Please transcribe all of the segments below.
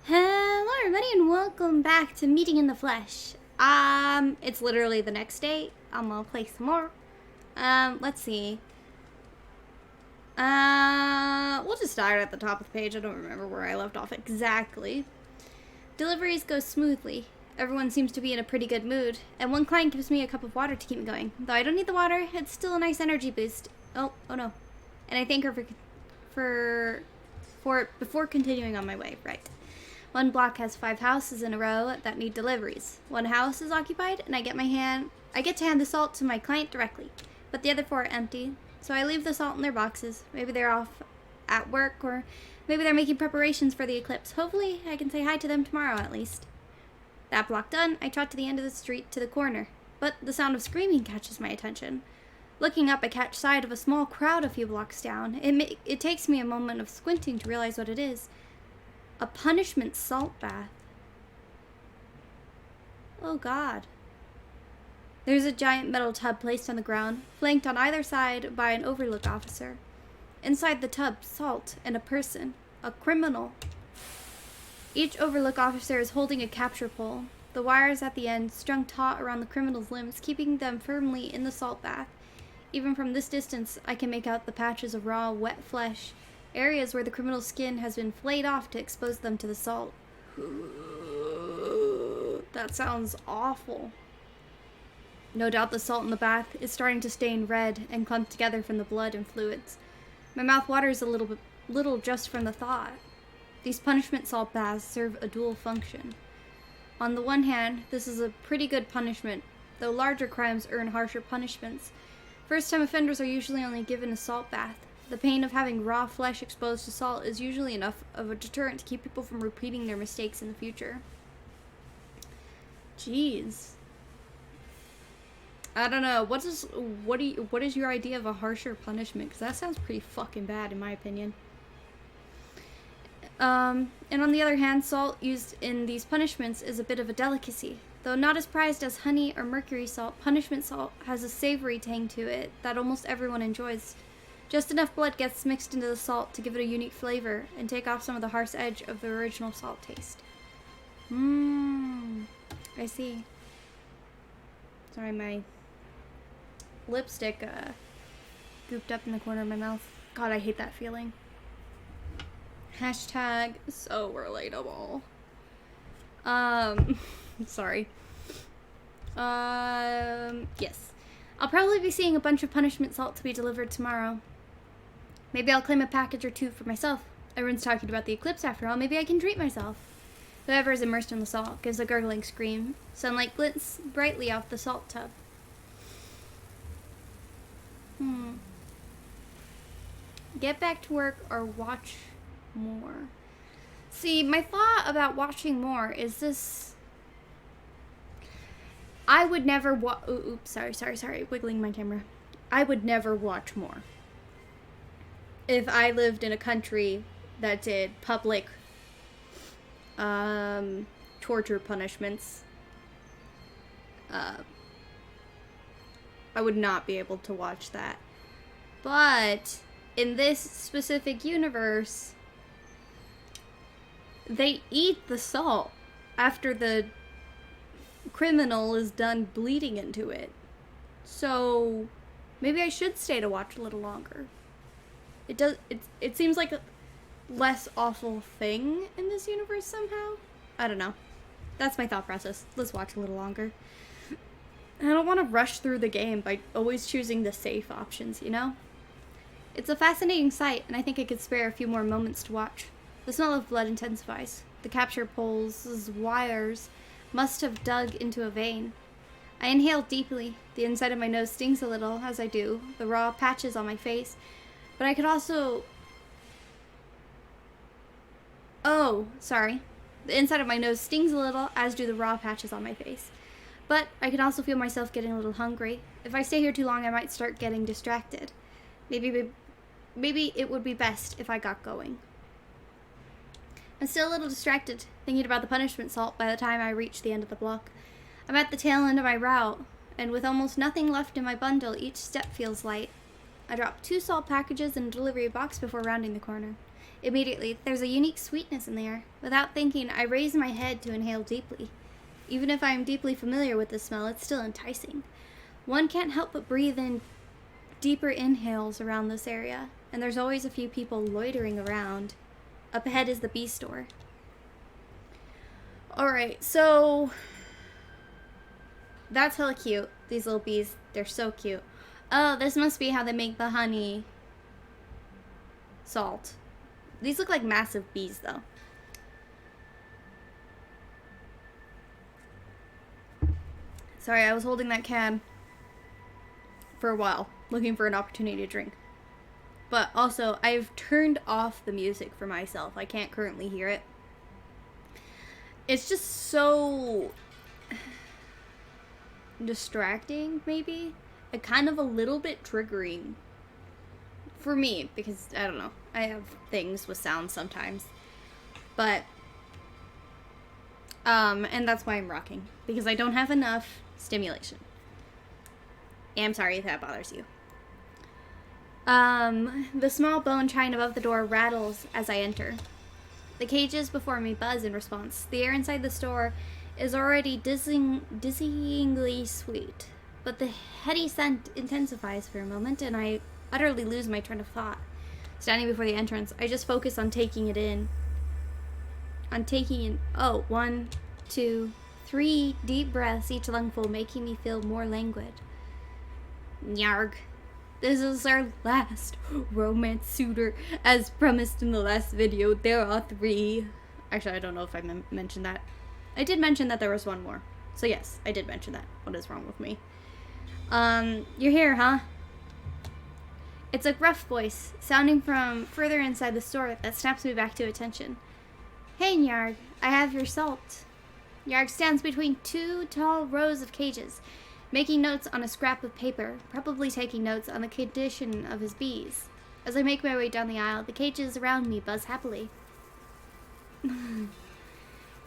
Hello everybody and welcome back to Meeting in the Flesh. It's literally the next day. I'm gonna play some more. Let's see. We'll just start at the top of the page. I don't remember where I left off exactly. Deliveries go smoothly. Everyone seems to be in a pretty good mood, and one client gives me a cup of water to keep me going. Though I don't need the water, it's still a nice energy boost. Oh no. And I thank her for it before continuing on my way, right. One block has 5 houses in a row that need deliveries. One house is occupied, and I get to hand the salt to my client directly. But the other 4 are empty, so I leave the salt in their boxes. Maybe they're off at work, or maybe they're making preparations for the eclipse. Hopefully, I can say hi to them tomorrow at least. That block done, I trot to the end of the street to the corner. But the sound of screaming catches my attention. Looking up, I catch sight of a small crowd a few blocks down. It takes me a moment of squinting to realize what it is. A punishment salt bath. Oh God. There's a giant metal tub placed on the ground, flanked on either side by an overlook officer. Inside the tub, salt and a person, a criminal. Each overlook officer is holding a capture pole, the wires at the end strung taut around the criminal's limbs, keeping them firmly in the salt bath. Even from this distance, I can make out the patches of raw, wet flesh, areas where the criminal's skin has been flayed off to expose them to the salt. That sounds awful. No doubt the salt in the bath is starting to stain red and clump together from the blood and fluids. My mouth waters a little just from the thought. These punishment salt baths serve a dual function. On the one hand, this is a pretty good punishment, though larger crimes earn harsher punishments. First-time offenders are usually only given a salt bath. The pain of having raw flesh exposed to salt is usually enough of a deterrent to keep people from repeating their mistakes in the future. Jeez. I don't know. What is your idea of a harsher punishment? Because that sounds pretty fucking bad in my opinion. And on the other hand, salt used in these punishments is a bit of a delicacy. Though not as prized as honey or mercury salt, punishment salt has a savory tang to it that almost everyone enjoys. Just enough blood gets mixed into the salt to give it a unique flavor and take off some of the harsh edge of the original salt taste. I see. Sorry, my lipstick gooped up in the corner of my mouth. God, I hate that feeling. Hashtag so relatable. Sorry. Yes. I'll probably be seeing a bunch of punishment salt to be delivered tomorrow. Maybe I'll claim a package or 2 for myself. Everyone's talking about the eclipse after all. Maybe I can treat myself. Whoever is immersed in the salt gives a gurgling scream. Sunlight glints brightly off the salt tub. Get back to work or watch more. See, my thought about watching more is this. I would never oops, sorry, wiggling my camera. I would never watch more. If I lived in a country that did public torture punishments, I would not be able to watch that. But in this specific universe, they eat the salt after the criminal is done bleeding into it. So maybe I should stay to watch a little longer. It seems like a less awful thing in this universe somehow. I don't know. That's my thought process. Let's watch a little longer. I don't want to rush through the game by always choosing the safe options, you know? It's a fascinating sight, and I think I could spare a few more moments to watch. The smell of blood intensifies. The capture pole's wires must have dug into a vein. I inhale deeply. The inside of my nose stings a little as I do, the raw patches on my face. But I could also... Oh, sorry. The inside of my nose stings a little, as do the raw patches on my face. But I can also feel myself getting a little hungry. If I stay here too long, I might start getting distracted. Maybe it would be best if I got going. I'm still a little distracted, thinking about the punishment salt by the time I reach the end of the block. I'm at the tail end of my route, and with almost nothing left in my bundle, each step feels light. I drop 2 salt packages in a delivery box before rounding the corner. Immediately, there's a unique sweetness in the air. Without thinking, I raise my head to inhale deeply. Even if I am deeply familiar with the smell, it's still enticing. One can't help but breathe in deeper inhales around this area, and there's always a few people loitering around. Up ahead is the bee store. Alright, so that's hella cute. These little bees, they're so cute. Oh, this must be how they make the honey salt. These look like massive bees, though. Sorry, I was holding that can for a while, looking for an opportunity to drink. But also, I've turned off the music for myself. I can't currently hear it. It's just so distracting, maybe, and kind of a little bit triggering for me, because I don't know, I have things with sound sometimes, but and that's why I'm rocking, because I don't have enough stimulation. I'm sorry if that bothers you. The small bone chime above the door rattles as I enter. The cages before me buzz in response. The air inside the store is already dizzyingly sweet, but the heady scent intensifies for a moment, and I utterly lose my train of thought. Standing before the entrance, I just focus on taking it in. Oh, 1, 2, 3 deep breaths, each lungful, making me feel more languid. Nyarg. This is our last romance suitor. As promised in the last video, there are 3. Actually, I don't know if I mentioned that. I did mention that there was 1 more. So yes, I did mention that. What is wrong with me? You're here, huh? It's a gruff voice, sounding from further inside the store, that snaps me back to attention. Hey, Nyarg, I have your salt. Nyarg stands between 2 tall rows of cages, making notes on a scrap of paper, probably taking notes on the condition of his bees. As I make my way down the aisle, the cages around me buzz happily.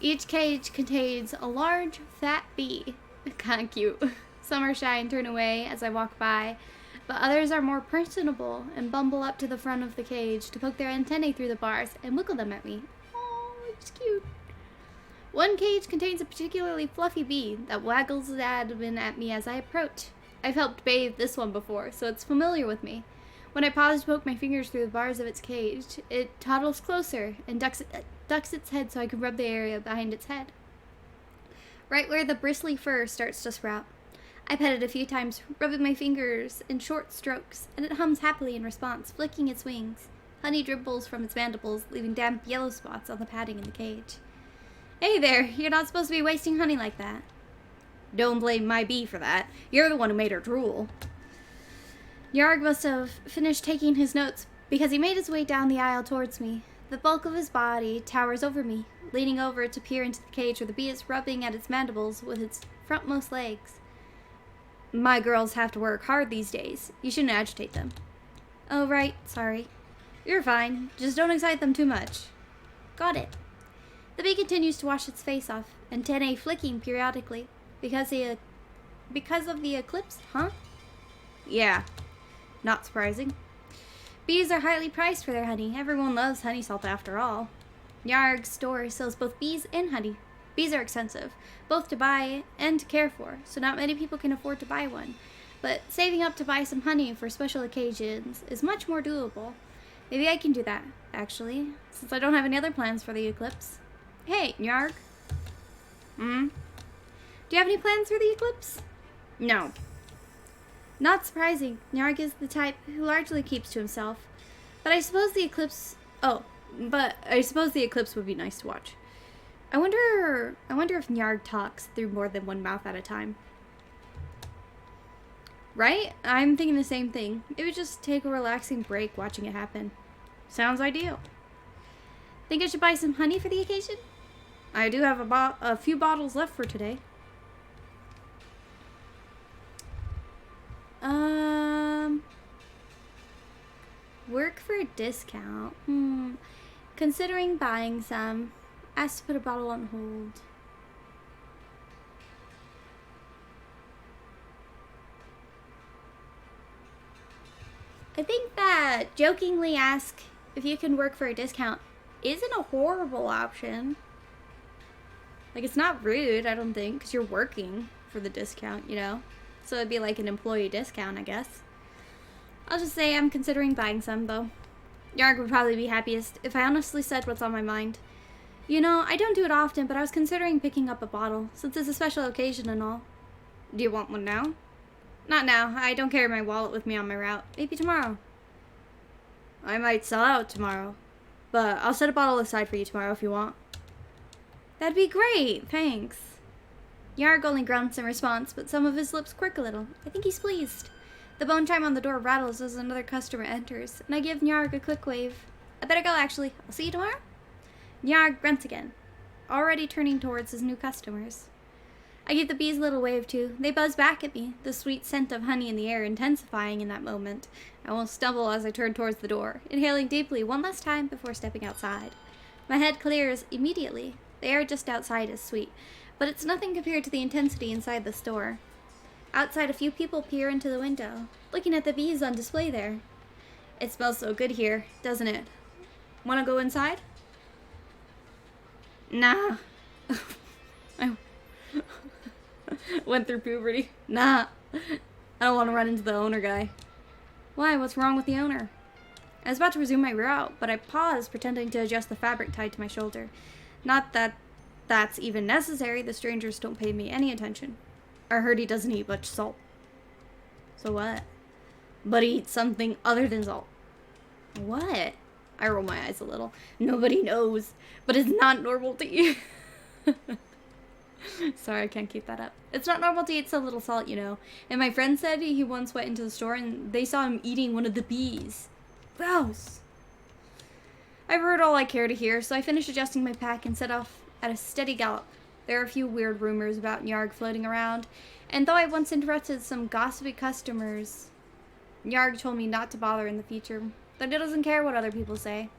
Each cage contains a large, fat bee. Kinda cute. Some are shy and turn away as I walk by, but others are more personable and bumble up to the front of the cage to poke their antennae through the bars and wiggle them at me. Oh, it's cute. One cage contains a particularly fluffy bee that waggles its abdomen at me as I approach. I've helped bathe this one before, so it's familiar with me. When I pause to poke my fingers through the bars of its cage, it toddles closer and ducks its head so I can rub the area behind its head, right where the bristly fur starts to sprout. I pet it a few times, rubbing my fingers in short strokes, and it hums happily in response, flicking its wings. Honey dribbles from its mandibles, leaving damp yellow spots on the padding in the cage. Hey there, you're not supposed to be wasting honey like that. Don't blame my bee for that. You're the one who made her drool. Yarg must have finished taking his notes because he made his way down the aisle towards me. The bulk of his body towers over me, leaning over to peer into the cage where the bee is rubbing at its mandibles with its frontmost legs. My girls have to work hard these days. You shouldn't agitate them. Oh, right. Sorry. You're fine. Just don't excite them too much. Got it. The bee continues to wash its face off, antennae flicking periodically. Because of the eclipse, huh? Yeah. Not surprising. Bees are highly priced for their honey. Everyone loves honey salt after all. Yarg's store sells both bees and honey. Bees are expensive, both to buy and to care for, so not many people can afford to buy one. But saving up to buy some honey for special occasions is much more doable. Maybe I can do that, actually, since I don't have any other plans for the eclipse. Hey, Nyarg. Do you have any plans for the eclipse? No. Not surprising. Nyarg is the type who largely keeps to himself. But I suppose the eclipse would be nice to watch. I wonder if Nyarg talks through more than one mouth at a time. Right? I'm thinking the same thing. It would just take a relaxing break watching it happen. Sounds ideal. Think I should buy some honey for the occasion? I do have a few bottles left for today. Work for a discount. Considering buying some. Asked to put a bottle on hold. I think that jokingly ask if you can work for a discount isn't a horrible option. Like, it's not rude, I don't think, because you're working for the discount, you know? So it'd be like an employee discount, I guess. I'll just say I'm considering buying some, though. Yarg would probably be happiest if I honestly said what's on my mind. You know, I don't do it often, but I was considering picking up a bottle, since it's a special occasion and all. Do you want one now? Not now. I don't carry my wallet with me on my route. Maybe tomorrow. I might sell out tomorrow, but I'll set a bottle aside for you tomorrow if you want. That'd be great, thanks. Yarg only grunts in response, but some of his lips quirk a little. I think he's pleased. The bone chime on the door rattles as another customer enters, and I give Yarg a quick wave. I better go, actually. I'll see you tomorrow. Yarg grunts again, already turning towards his new customers. I give the bees a little wave, too. They buzz back at me, the sweet scent of honey in the air intensifying in that moment. I almost stumble as I turn towards the door, inhaling deeply one last time before stepping outside. My head clears immediately. The air just outside is sweet, but it's nothing compared to the intensity inside the store. Outside, a few people peer into the window, looking at the bees on display there. It smells so good here, doesn't it? Want to go inside? Nah. I went through puberty. Nah. I don't want to run into the owner guy. Why? What's wrong with the owner? I was about to resume my route, but I paused, pretending to adjust the fabric tied to my shoulder. Not that that's even necessary. The strangers don't pay me any attention. I heard he doesn't eat much salt. So what? But he eats something other than salt. What? I roll my eyes a little. Nobody knows, but it's not normal to eat. Sorry, I can't keep that up. It's not normal to eat so little salt, you know. And my friend said he once went into the store and they saw him eating one of the bees. Gross. I've heard all I care to hear, so I finished adjusting my pack and set off at a steady gallop. There are a few weird rumors about Yarg floating around, and though I once interrupted some gossipy customers, Yarg told me not to bother in the future, that he doesn't care what other people say.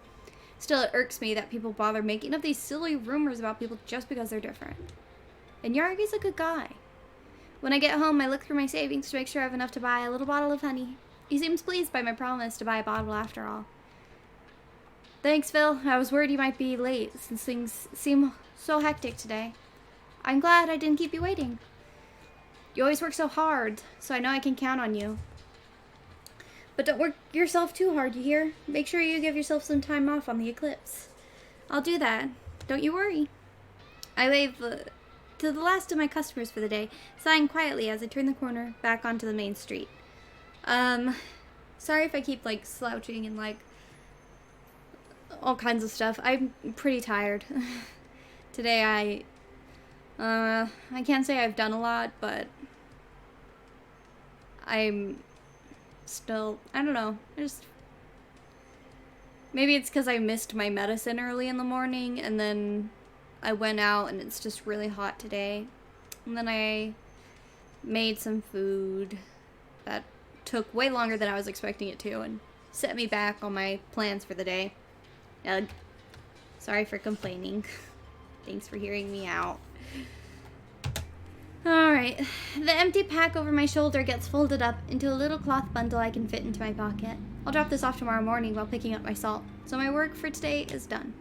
Still, it irks me that people bother making up these silly rumors about people just because they're different. And Yarg is a good guy. When I get home, I look through my savings to make sure I have enough to buy a little bottle of honey. He seems pleased by my promise to buy a bottle after all. Thanks, Phil. I was worried you might be late, since things seem so hectic today. I'm glad I didn't keep you waiting. You always work so hard, so I know I can count on you. But don't work yourself too hard, you hear? Make sure you give yourself some time off on the eclipse. I'll do that. Don't you worry. I wave to the last of my customers for the day, sighing quietly as I turn the corner back onto the main street. Sorry if I keep, like, slouching and, like, all kinds of stuff. I'm pretty tired. Today I can't say I've done a lot, but I'm still, I don't know, maybe it's because I missed my medicine early in the morning, and then I went out and it's just really hot today, and then I made some food that took way longer than I was expecting it to, and set me back on my plans for the day. Ugh. Sorry for complaining. Thanks for hearing me out. Alright, the empty pack over my shoulder gets folded up into a little cloth bundle I can fit into my pocket. I'll drop this off tomorrow morning while picking up my salt, so my work for today is done.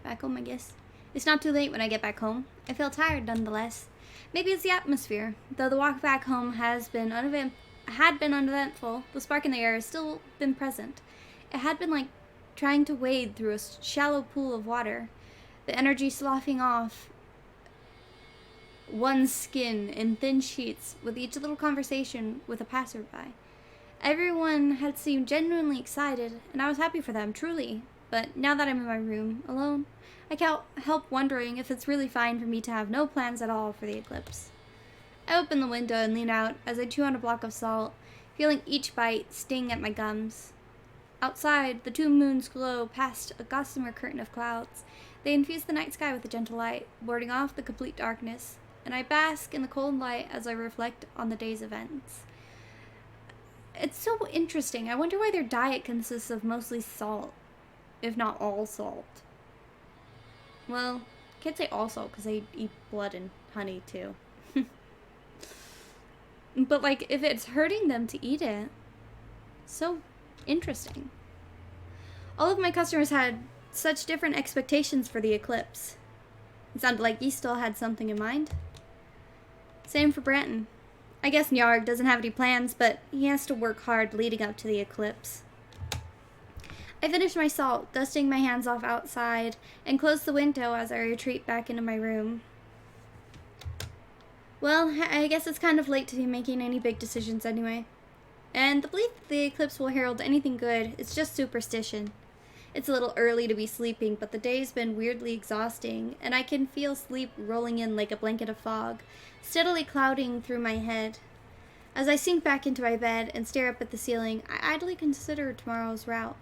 Back home, I guess. It's not too late when I get back home. I feel tired nonetheless. Maybe it's the atmosphere. Though the walk back home had been uneventful, the spark in the air has still been present. It had been like trying to wade through a shallow pool of water. The energy sloughing off one's skin in thin sheets with each little conversation with a passerby. Everyone had seemed genuinely excited, and I was happy for them, truly. But now that I'm in my room, alone, I can't help wondering if it's really fine for me to have no plans at all for the eclipse. I open the window and lean out as I chew on a block of salt, feeling each bite sting at my gums. Outside, the two moons glow past a gossamer curtain of clouds. They infuse the night sky with a gentle light, warding off the complete darkness, and I bask in the cold light as I reflect on the day's events. It's so interesting. I wonder why their diet consists of mostly salt, if not all salt. Well, I can't say all salt because they eat blood and honey too. But like, if it's hurting them to eat it, So interesting. All of my customers had such different expectations for the eclipse. It sounded like you still had something in mind. Same for Branton. I guess Nyarg doesn't have any plans, but he has to work hard leading up to the eclipse. I finished my salt, dusting my hands off outside, and closed the window as I retreat back into my room. Well, I guess it's kind of late to be making any big decisions anyway. And the belief that the eclipse will herald anything good is just superstition. It's a little early to be sleeping, but the day's been weirdly exhausting, and I can feel sleep rolling in like a blanket of fog, steadily clouding through my head. As I sink back into my bed and stare up at the ceiling, I idly consider tomorrow's route.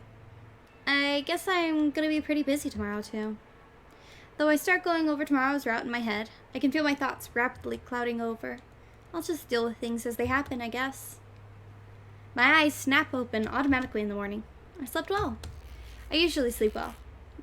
I guess I'm gonna be pretty busy tomorrow, too. Though I start going over tomorrow's route in my head, I can feel my thoughts rapidly clouding over. I'll just deal with things as they happen, I guess. My eyes snap open automatically in the morning. I slept well. I usually sleep well.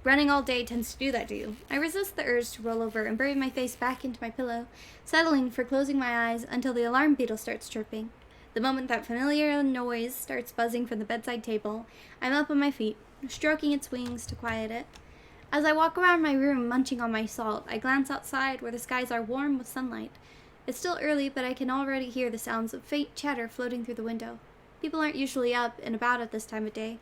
Running all day tends to do that to you. I resist the urge to roll over and bury my face back into my pillow, settling for closing my eyes until the alarm beetle starts chirping. The moment that familiar noise starts buzzing from the bedside table, I'm up on my feet, stroking its wings to quiet it. As I walk around my room munching on my salt, I glance outside where the skies are warm with sunlight. It's still early, but I can already hear the sounds of faint chatter floating through the window. People aren't usually up and about at this time of day.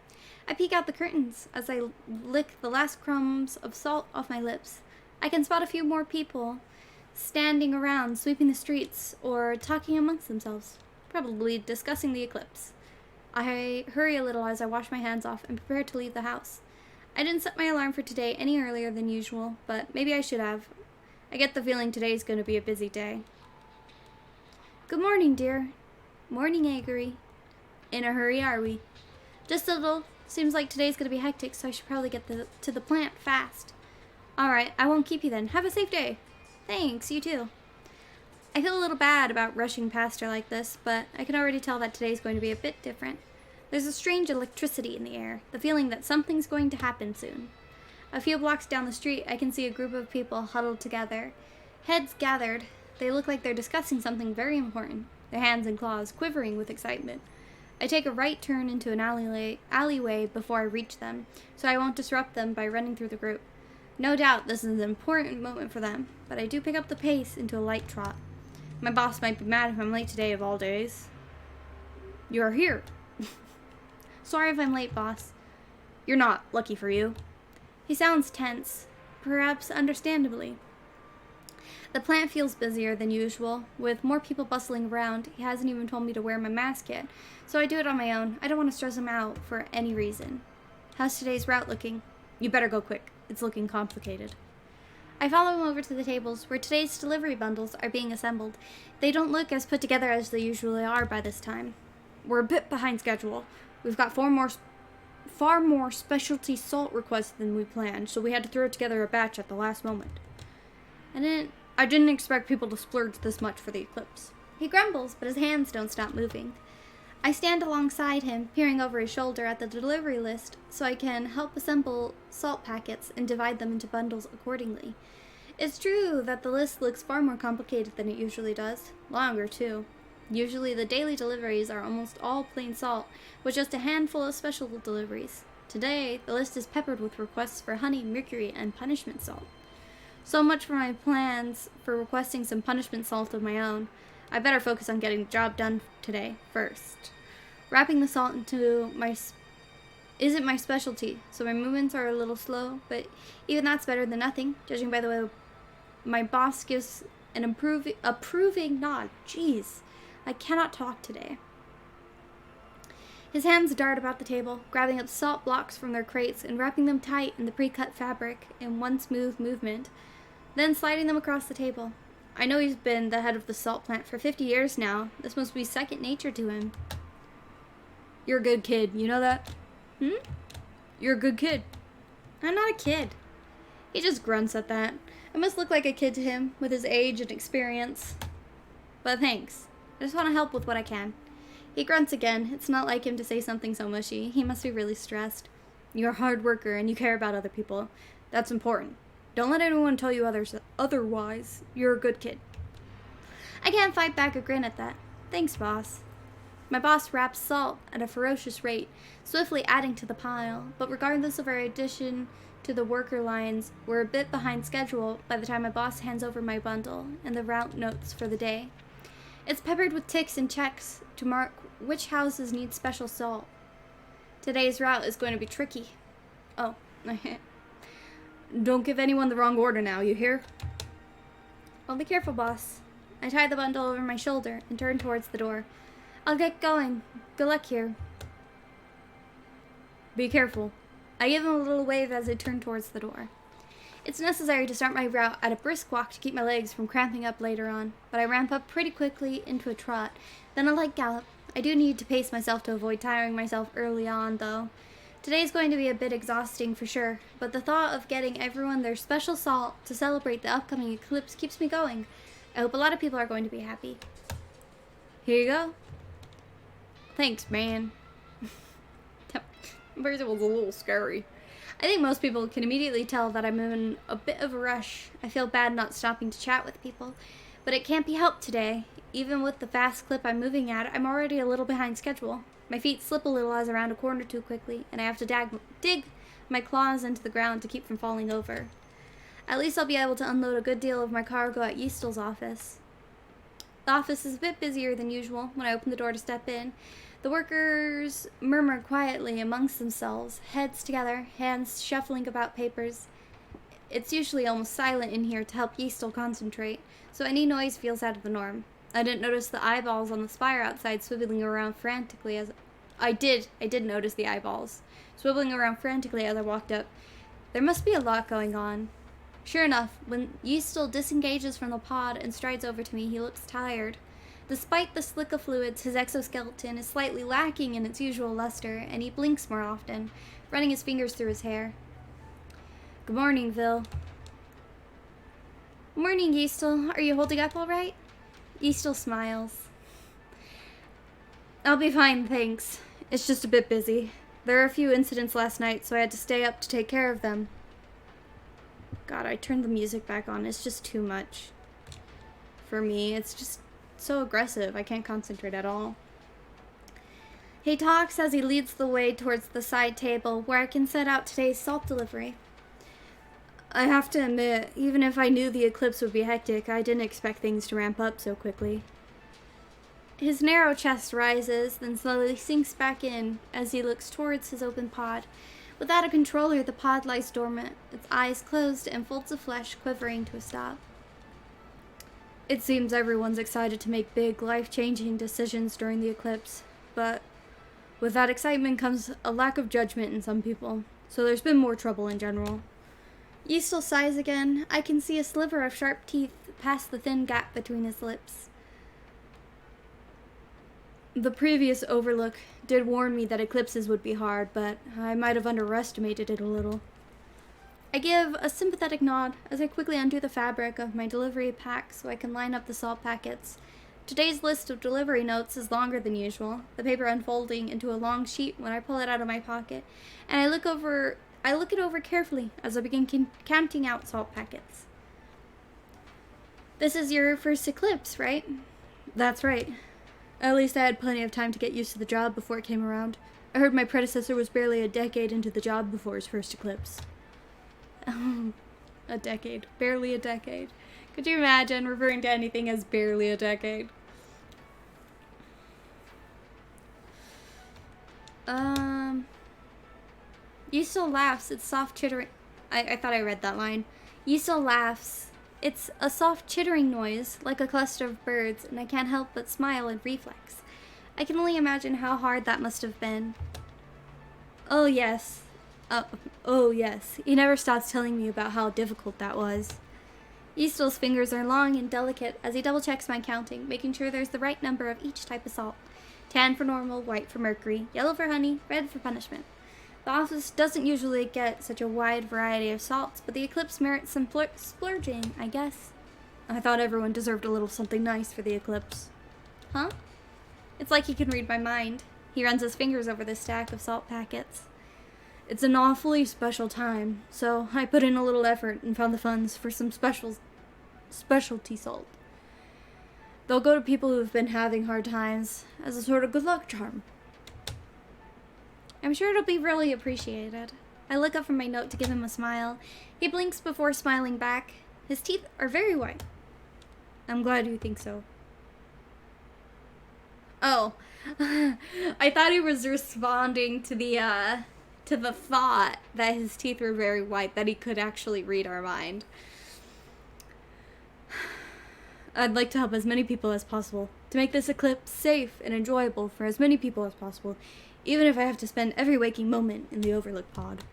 I peek out the curtains as I lick the last crumbs of salt off my lips. I can spot a few more people standing around, sweeping the streets, or talking amongst themselves, probably discussing the eclipse. I hurry a little as I wash my hands off and prepare to leave the house. I didn't set my alarm for today any earlier than usual, but maybe I should have. I get the feeling today's going to be a busy day. Good morning, dear. Morning, Aggery. In a hurry, are we? Just a little. Seems like today's going to be hectic, so I should probably get to the plant fast. Alright, I won't keep you then. Have a safe day. Thanks, you too. I feel a little bad about rushing past her like this, but I can already tell that today's going to be a bit different. There's a strange electricity in the air, the feeling that something's going to happen soon. A few blocks down the street, I can see a group of people huddled together. Heads gathered, they look like they're discussing something very important, their hands and claws quivering with excitement. I take a right turn into an alleyway before I reach them, so I won't disrupt them by running through the group. No doubt this is an important moment for them, but I do pick up the pace into a light trot. My boss might be mad if I'm late today of all days. You're here. Sorry if I'm late, boss. You're not, lucky for you. He sounds tense, perhaps understandably. The plant feels busier than usual, with more people bustling around. He hasn't even told me to wear my mask yet, so I do it on my own. I don't want to stress him out for any reason. How's today's route looking? You better go quick. It's looking complicated. I follow him over to the tables where today's delivery bundles are being assembled. They don't look as put together as they usually are by this time. We're a bit behind schedule. We've got far more specialty salt requests than we planned, so we had to throw together a batch at the last moment. I didn't expect people to splurge this much for the eclipse. He grumbles, but his hands don't stop moving. I stand alongside him, peering over his shoulder at the delivery list so I can help assemble salt packets and divide them into bundles accordingly. It's true that the list looks far more complicated than it usually does. Longer, too. Usually the daily deliveries are almost all plain salt, with just a handful of special deliveries. Today, the list is peppered with requests for honey, mercury, and punishment salt. So much for my plans for requesting some punishment salt of my own. I better focus on getting the job done today first. Wrapping the salt into isn't my specialty, so my movements are a little slow, but even that's better than nothing, judging by the way my boss gives an approving nod. Jeez, I cannot talk today. His hands dart about the table, grabbing up salt blocks from their crates and wrapping them tight in the pre-cut fabric in one smooth movement, then sliding them across the table. I know he's been the head of the salt plant for 50 years now. This must be second nature to him. You're a good kid, you know that? You're a good kid. I'm not a kid. He just grunts at that. I must look like a kid to him, with his age and experience. But thanks. I just want to help with what I can. He grunts again. It's not like him to say something so mushy. He must be really stressed. You're a hard worker and you care about other people. That's important. Don't let anyone tell you otherwise. You're a good kid. I can't fight back a grin at that. Thanks, boss. My boss wraps salt at a ferocious rate, swiftly adding to the pile, but regardless of our addition to the worker lines, we're a bit behind schedule by the time my boss hands over my bundle and the route notes for the day. It's peppered with ticks and checks to mark which houses need special salt. Today's route is going to be tricky. Oh, don't give anyone the wrong order now, you hear? I'll be careful, boss. I tie the bundle over my shoulder and turn towards the door. I'll get going. Good luck here. Be careful. I give him a little wave as I turn towards the door. It's necessary to start my route at a brisk walk to keep my legs from cramping up later on, but I ramp up pretty quickly into a trot, then a light gallop. I do need to pace myself to avoid tiring myself early on, though. Today's going to be a bit exhausting for sure, but the thought of getting everyone their special salt to celebrate the upcoming eclipse keeps me going. I hope a lot of people are going to be happy. Here you go. Thanks, man. First, it was a little scary. I think most people can immediately tell that I'm in a bit of a rush. I feel bad not stopping to chat with people, but it can't be helped today. Even with the fast clip I'm moving at, I'm already a little behind schedule. My feet slip a little as I round a corner too quickly, and I have to dig my claws into the ground to keep from falling over. At least I'll be able to unload a good deal of my cargo at Yeastel's office. The office is a bit busier than usual when I open the door to step in. The workers murmur quietly amongst themselves, heads together, hands shuffling about papers. It's usually almost silent in here to help Yeastel concentrate, so any noise feels out of the norm. I didn't notice the eyeballs on the spire outside swiveling around frantically as... I did notice the eyeballs, swiveling around frantically as I walked up. There must be a lot going on. Sure enough, when Yeastel disengages from the pod and strides over to me, he looks tired. Despite the slick of fluids, his exoskeleton is slightly lacking in its usual luster, and he blinks more often, running his fingers through his hair. Good morning, Vil. Morning, Yeastel. Are you holding up all right? Yeastel smiles. I'll be fine, thanks. It's just a bit busy. There were a few incidents last night, so I had to stay up to take care of them. God, I turned the music back on. It's just too much. For me, it's just so aggressive. I can't concentrate at all. He talks as he leads the way towards the side table where I can set out today's salt delivery. I have to admit, even if I knew the eclipse would be hectic, I didn't expect things to ramp up so quickly. His narrow chest rises, then slowly sinks back in as he looks towards his open pod. Without a controller, the pod lies dormant, its eyes closed and folds of flesh quivering to a stop. It seems everyone's excited to make big, life-changing decisions during the eclipse, but with that excitement comes a lack of judgment in some people, so there's been more trouble in general. Yeastel sighs again. I can see a sliver of sharp teeth past the thin gap between his lips. The previous overlook did warn me that eclipses would be hard, but I might have underestimated it a little. I give a sympathetic nod as I quickly undo the fabric of my delivery pack so I can line up the salt packets. Today's list of delivery notes is longer than usual, the paper unfolding into a long sheet when I pull it out of my pocket, and I look it over carefully as I begin counting out salt packets. This is your first eclipse, right? That's right. At least I had plenty of time to get used to the job before it came around. I heard my predecessor was barely a decade into the job before his first eclipse. A decade. Barely a decade. Could you imagine referring to anything as barely a decade? Yeastel laughs. It's soft chittering. I thought I read that line. Yeastel laughs. It's a soft chittering noise, like a cluster of birds, and I can't help but smile in reflex. I can only imagine how hard that must have been. Oh yes. Oh yes. He never stops telling me about how difficult that was. Yeastel's fingers are long and delicate as he double-checks my counting, making sure there's the right number of each type of salt. Tan for normal, white for mercury, yellow for honey, red for punishment. The office doesn't usually get such a wide variety of salts, but the eclipse merits some splurging, I guess. I thought everyone deserved a little something nice for the eclipse. Huh? It's like he can read my mind. He runs his fingers over the stack of salt packets. It's an awfully special time, so I put in a little effort and found the funds for some specialty salt. They'll go to people who've been having hard times as a sort of good luck charm. I'm sure it'll be really appreciated. I look up from my note to give him a smile. He blinks before smiling back. His teeth are very white. I'm glad you think so. Oh, I thought he was responding to the thought that his teeth were very white, that he could actually read our mind. I'd like to help as many people as possible, to make this eclipse safe and enjoyable for as many people as possible, even if I have to spend every waking moment in the Overlook pod.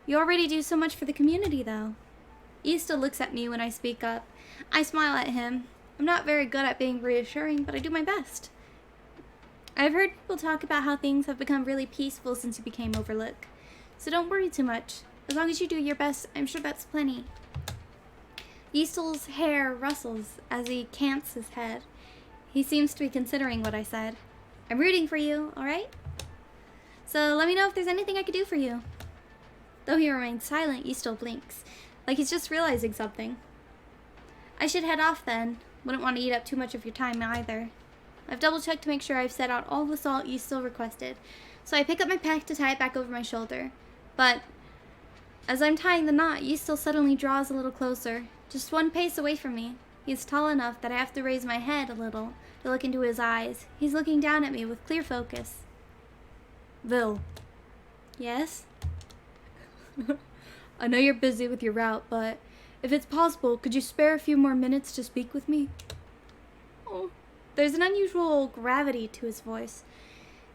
You already do so much for the community, though. Ista looks at me when I speak up. I smile at him. I'm not very good at being reassuring, but I do my best. I've heard people talk about how things have become really peaceful since you became Overlook. So don't worry too much. As long as you do your best, I'm sure that's plenty. Ystel's hair rustles as he cants his head. He seems to be considering what I said. I'm rooting for you, alright? So let me know if there's anything I could do for you. Though he remains silent, Ystel blinks, like he's just realizing something. I should head off then. Wouldn't want to eat up too much of your time either. I've double-checked to make sure I've set out all the salt Ystel requested, so I pick up my pack to tie it back over my shoulder. But as I'm tying the knot, Ystel suddenly draws a little closer, just one pace away from me. He's tall enough that I have to raise my head a little to look into his eyes. He's looking down at me with clear focus. Vil. Yes? I know you're busy with your route, but if it's possible, could you spare a few more minutes to speak with me? Oh. There's an unusual gravity to his voice.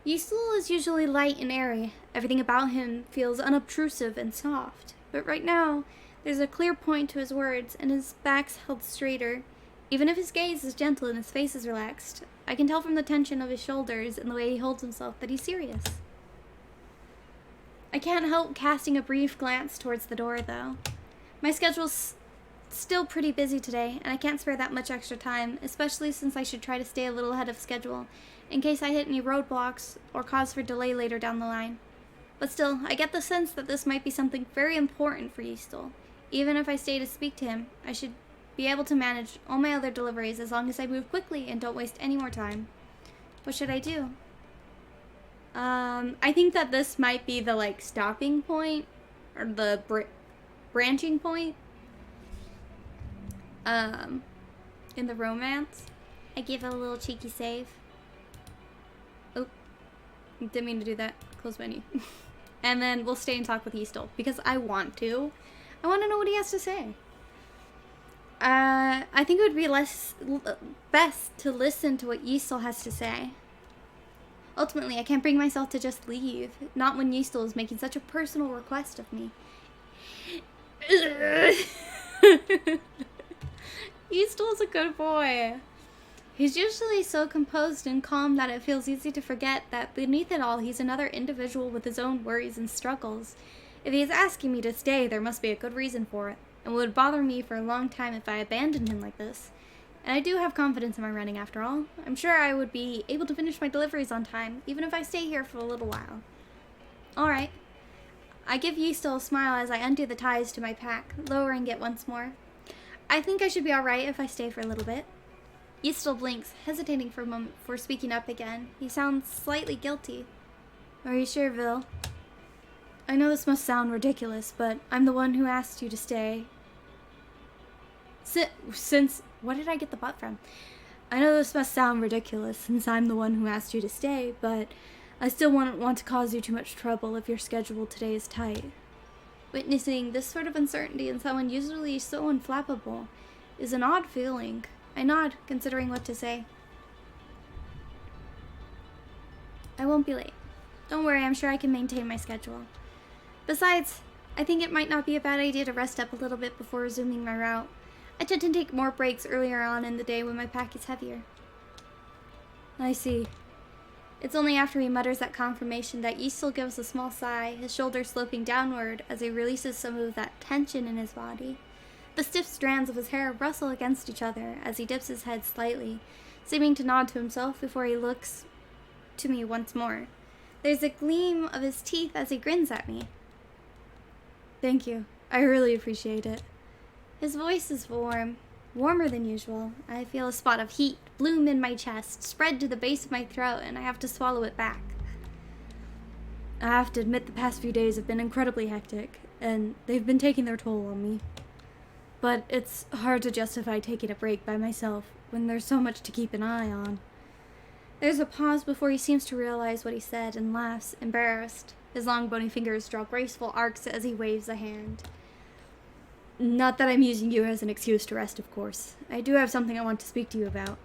Ystel is usually light and airy. Everything about him feels unobtrusive and soft. But right now, there's a clear point to his words, and his back's held straighter. Even if his gaze is gentle and his face is relaxed, I can tell from the tension of his shoulders and the way he holds himself that he's serious. I can't help casting a brief glance towards the door, though. My schedule's still pretty busy today, and I can't spare that much extra time, especially since I should try to stay a little ahead of schedule, in case I hit any roadblocks or cause for delay later down the line. But still, I get the sense that this might be something very important for Ystel. Even if I stay to speak to him, I should be able to manage all my other deliveries as long as I move quickly and don't waste any more time. What should I do? I think that this might be the, stopping point, or the branching point. In the romance. I give it a little cheeky save. Oh, didn't mean to do that. Close menu. And then we'll stay and talk with Ystel, because I want to. I want to know what he has to say. I think it would be best to listen to what Ystel has to say. Ultimately, I can't bring myself to just leave, not when Ystel is making such a personal request of me. Ystel's a good boy. He's usually so composed and calm that it feels easy to forget that beneath it all, he's another individual with his own worries and struggles. If he's asking me to stay, there must be a good reason for it, and it would bother me for a long time if I abandoned him like this. And I do have confidence in my running after all. I'm sure I would be able to finish my deliveries on time, even if I stay here for a little while. Alright. I give Ystel a smile as I undo the ties to my pack, lowering it once more. I think I should be alright if I stay for a little bit. Ystel blinks, hesitating for a moment before speaking up again. He sounds slightly guilty. Are you sure, Vil? I know this must sound ridiculous, but I'm the one who asked you to stay. Since... Where did I get the butt from? I know this must sound ridiculous since I'm the one who asked you to stay, but I still wouldn't want to cause you too much trouble if your schedule today is tight. Witnessing this sort of uncertainty in someone usually so unflappable is an odd feeling. I nod, considering what to say. I won't be late. Don't worry, I'm sure I can maintain my schedule. Besides, I think it might not be a bad idea to rest up a little bit before resuming my route. I tend to take more breaks earlier on in the day when my pack is heavier. I see. It's only after he mutters that confirmation that Ystel gives a small sigh, his shoulders sloping downward as he releases some of that tension in his body. The stiff strands of his hair rustle against each other as he dips his head slightly, seeming to nod to himself before he looks to me once more. There's a gleam of his teeth as he grins at me. Thank you. I really appreciate it. His voice is warm. Warmer than usual. I feel a spot of heat bloom in my chest, spread to the base of my throat, and I have to swallow it back. I have to admit the past few days have been incredibly hectic, and they've been taking their toll on me. But it's hard to justify taking a break by myself when there's so much to keep an eye on. There's a pause before he seems to realize what he said and laughs, embarrassed. His long bony fingers draw graceful arcs as he waves a hand. Not that I'm using you as an excuse to rest, of course. I do have something I want to speak to you about.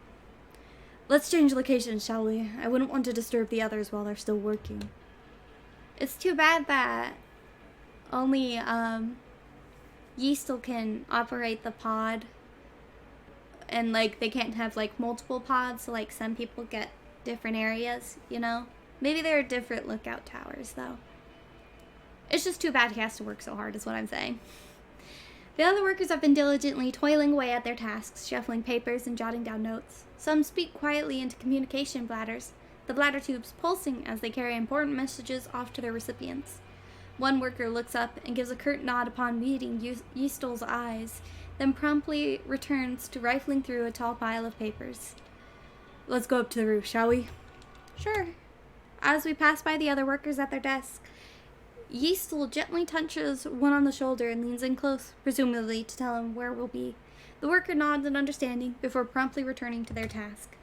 Let's change locations, shall we? I wouldn't want to disturb the others while they're still working. It's too bad that only, Yeastel can operate the pod. And, like, they can't have, like, multiple pods, so, like, some people get different areas, you know? Maybe there are different lookout towers, though. It's just too bad he has to work so hard, is what I'm saying. The other workers have been diligently toiling away at their tasks, shuffling papers and jotting down notes. Some speak quietly into communication bladders, the bladder tubes pulsing as they carry important messages off to their recipients. One worker looks up and gives a curt nod upon meeting Yeastel's eyes, then promptly returns to rifling through a tall pile of papers. Let's go up to the roof, shall we? Sure. As we pass by the other workers at their desks, Yeastel gently touches one on the shoulder and leans in close, presumably to tell him where we'll be. The worker nods in understanding before promptly returning to their task.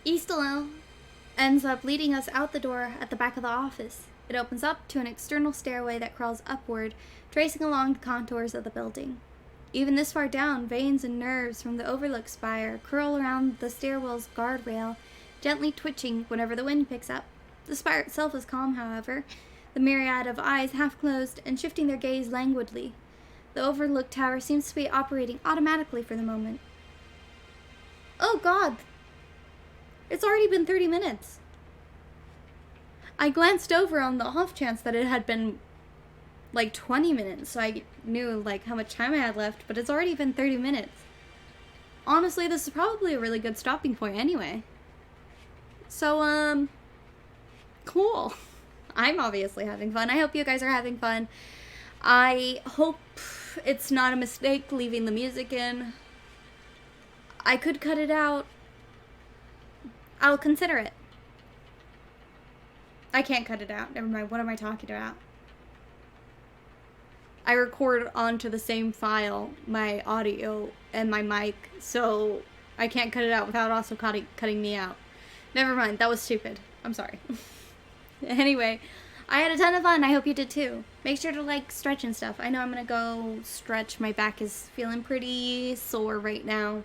Yeastel ends up leading us out the door at the back of the office. It opens up to an external stairway that crawls upward, tracing along the contours of the building. Even this far down, veins and nerves from the overlook spire curl around the stairwell's guardrail, gently twitching whenever the wind picks up. The spire itself is calm, however, the myriad of eyes half closed and shifting their gaze languidly. The overlook tower seems to be operating automatically for the moment. Oh God! It's already been 30 minutes. I glanced over on the off chance that it had been like 20 minutes, so I knew like how much time I had left, but it's already been 30 minutes. Honestly, this is probably a really good stopping point anyway. So, cool. I'm obviously having fun. I hope you guys are having fun. I hope it's not a mistake leaving the music in. I could cut it out. I'll consider it. I can't cut it out. Never mind. What am I talking about? I record onto the same file my audio and my mic, so I can't cut it out without also cutting me out. Never mind. That was stupid. I'm sorry. Anyway, I had a ton of fun. I hope you did too. Make sure to like stretch and stuff. I know I'm gonna go stretch. My back is feeling pretty sore right now.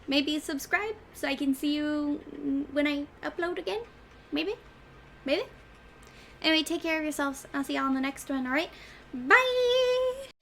Maybe subscribe so I can see you when I upload again. Maybe. Anyway, take care of yourselves. I'll see y'all on the next one, alright? Bye!